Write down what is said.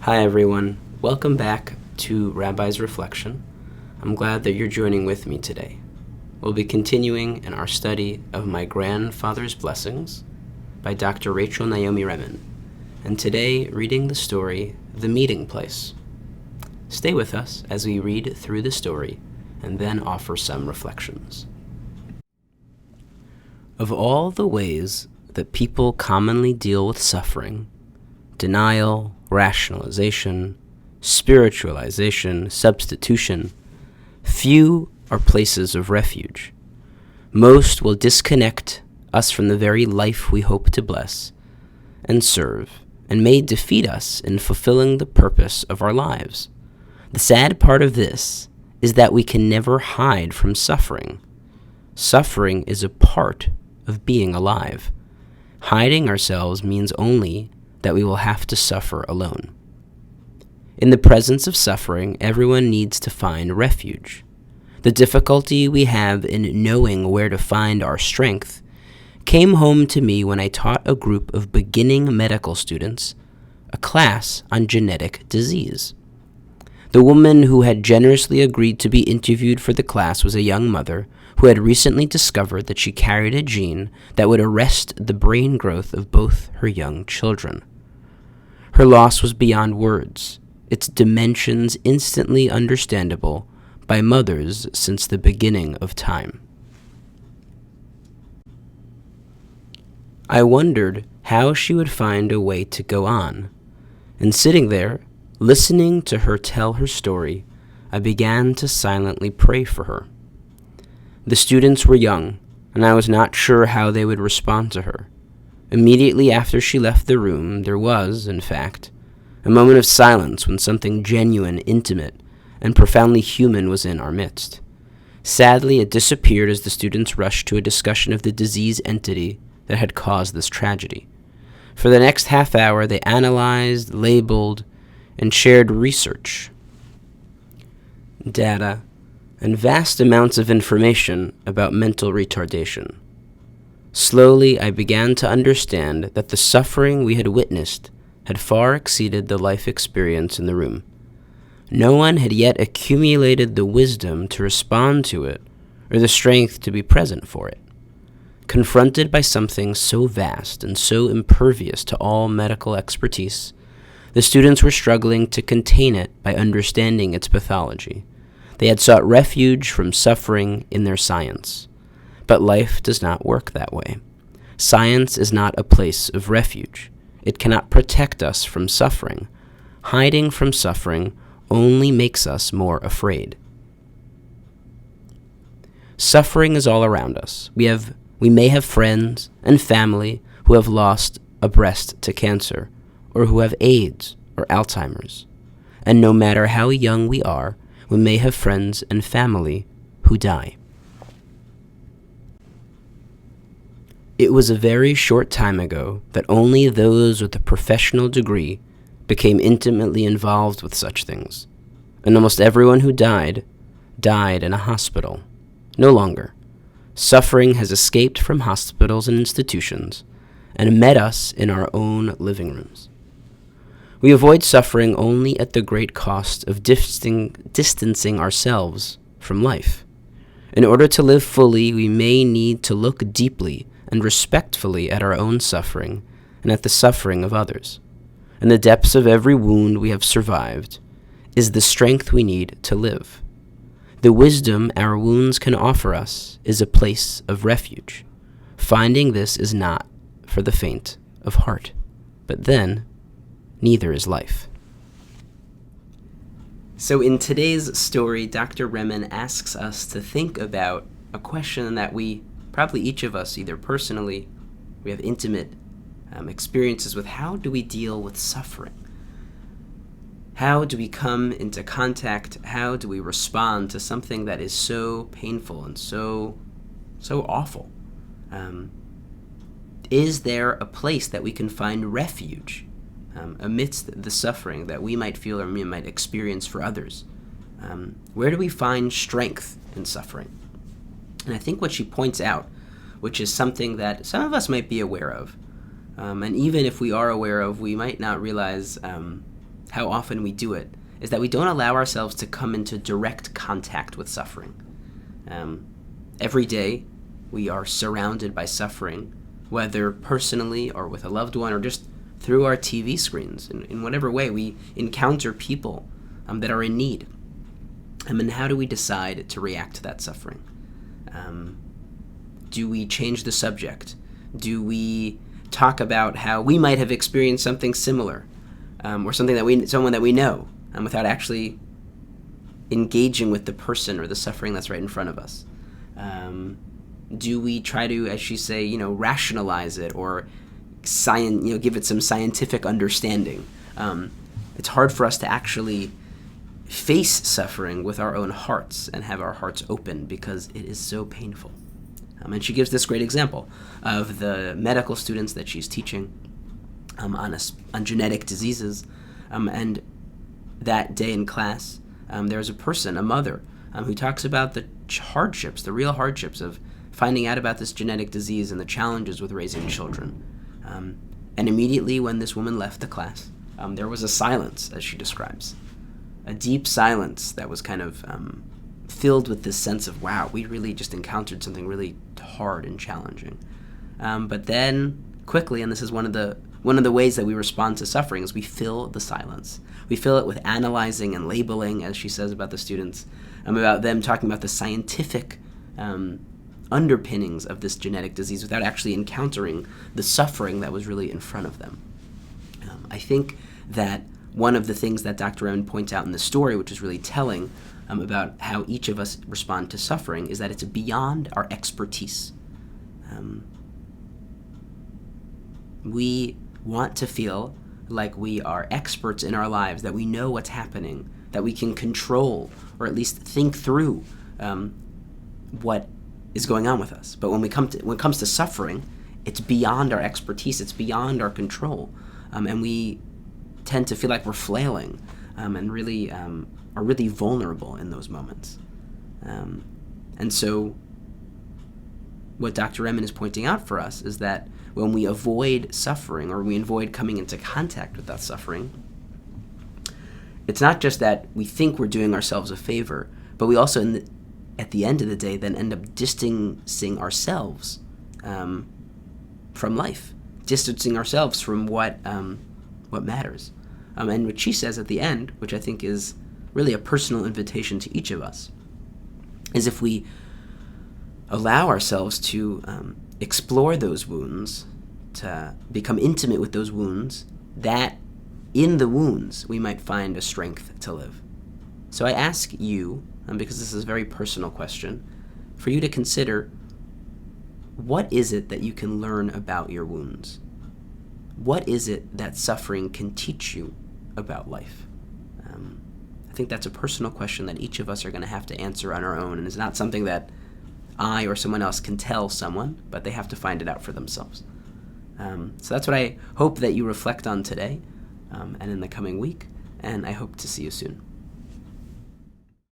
Hi everyone, welcome back to Rabbi's Reflection. I'm glad that you're joining with me today. We'll be continuing in our study of My Grandfather's Blessings by Dr. Rachel Naomi Remen, and today reading the story, The Meeting Place. Stay with us as we read through the story and then offer some reflections. Of all the ways that people commonly deal with suffering, denial, rationalization, spiritualization, substitution, few are places of refuge. Most will disconnect us from the very life we hope to bless and serve, and may defeat us in fulfilling the purpose of our lives. The sad part of this is that we can never hide from suffering. Suffering is a part of being alive. Hiding ourselves means only that we will have to suffer alone. In the presence of suffering, everyone needs to find refuge. The difficulty we have in knowing where to find our strength came home to me when I taught a group of beginning medical students a class on genetic disease. The woman who had generously agreed to be interviewed for the class was a young mother who had recently discovered that she carried a gene that would arrest the brain growth of both her young children. Her loss was beyond words, its dimensions instantly understandable by mothers since the beginning of time. I wondered how she would find a way to go on, and sitting there, listening to her tell her story, I began to silently pray for her. The students were young, and I was not sure how they would respond to her. Immediately after she left the room, there was, in fact, a moment of silence when something genuine, intimate, and profoundly human was in our midst. Sadly, it disappeared as the students rushed to a discussion of the disease entity that had caused this tragedy. For the next half hour, they analyzed, labeled, and shared research, data, and vast amounts of information about mental retardation. Slowly, I began to understand that the suffering we had witnessed had far exceeded the life experience in the room. No one had yet accumulated the wisdom to respond to it or the strength to be present for it. Confronted by something so vast and so impervious to all medical expertise, the students were struggling to contain it by understanding its pathology. They had sought refuge from suffering in their science. But life does not work that way. Science is not a place of refuge. It cannot protect us from suffering. Hiding from suffering only makes us more afraid. Suffering is all around us. We may have friends and family who have lost a breast to cancer, or who have AIDS or Alzheimer's. And no matter how young we are, we may have friends and family who die. It was a very short time ago that only those with a professional degree became intimately involved with such things, and almost everyone who died in a hospital, No longer. Suffering has escaped from hospitals and institutions and met us in our own living rooms. We avoid suffering only at the great cost of distancing ourselves from life. In order to live fully, we may need to look deeply and respectfully at our own suffering and at the suffering of others. In the depths of every wound we have survived is the strength we need to live. The wisdom our wounds can offer us is a place of refuge. Finding this is not for the faint of heart. But then, neither is life. So in today's story, Dr. Remen asks us to think about a question that we, probably each of us, either personally, we have intimate experiences with. How do we deal with suffering? How do we come into contact? How do we respond to something that is so painful and so awful? Is there a place that we can find refuge amidst the suffering that we might feel or we might experience for others? Where do we find strength in suffering? And I think what she points out, which is something that some of us might be aware of, and even if we are aware of, we might not realize how often we do it, is that we don't allow ourselves to come into direct contact with suffering. Every day we are surrounded by suffering, whether personally or with a loved one or just through our TV screens. In whatever way, we encounter people that are in need. And how do we decide to react to that suffering? Do we change the subject? Do we talk about how we might have experienced something similar, or someone that we know, without actually engaging with the person or the suffering that's right in front of us? Do we try to, as she say, rationalize it or give it some scientific understanding? It's hard for us to actually face suffering with our own hearts and have our hearts open because it is so painful. And she gives this great example of the medical students that she's teaching on genetic diseases. And that day in class, there's a mother, who talks about the real hardships of finding out about this genetic disease and the challenges with raising children. And immediately when this woman left the class, there was a silence, as she describes. A deep silence that was kind of filled with this sense of, wow, we really just encountered something really hard and challenging. But then quickly, and this is one of the ways that we respond to suffering, is we fill the silence. We fill it with analyzing and labeling, as she says about the students, about them talking about the scientific underpinnings of this genetic disease without actually encountering the suffering that was really in front of them. I think that one of the things that Dr. Remen points out in the story, which is really telling about how each of us respond to suffering, is that it's beyond our expertise. We want to feel like we are experts in our lives, that we know what's happening, that we can control or at least think through what is going on with us. But when it comes to suffering, it's beyond our expertise, it's beyond our control, and we tend to feel like we're flailing and really are really vulnerable in those moments. And so what Dr. Remen is pointing out for us is that when we avoid suffering or we avoid coming into contact with that suffering, it's not just that we think we're doing ourselves a favor, but we also, at the end of the day, then end up distancing ourselves from life, distancing ourselves from what matters. And what she says at the end, which I think is really a personal invitation to each of us, is if we allow ourselves to explore those wounds, to become intimate with those wounds, that in the wounds we might find a strength to live. So I ask you, because this is a very personal question, for you to consider, what is it that you can learn about your wounds? What is it that suffering can teach you about life? I think that's a personal question that each of us are going to have to answer on our own, and it's not something that I or someone else can tell someone, but they have to find it out for themselves. So that's what I hope that you reflect on today and in the coming week, and I hope to see you soon.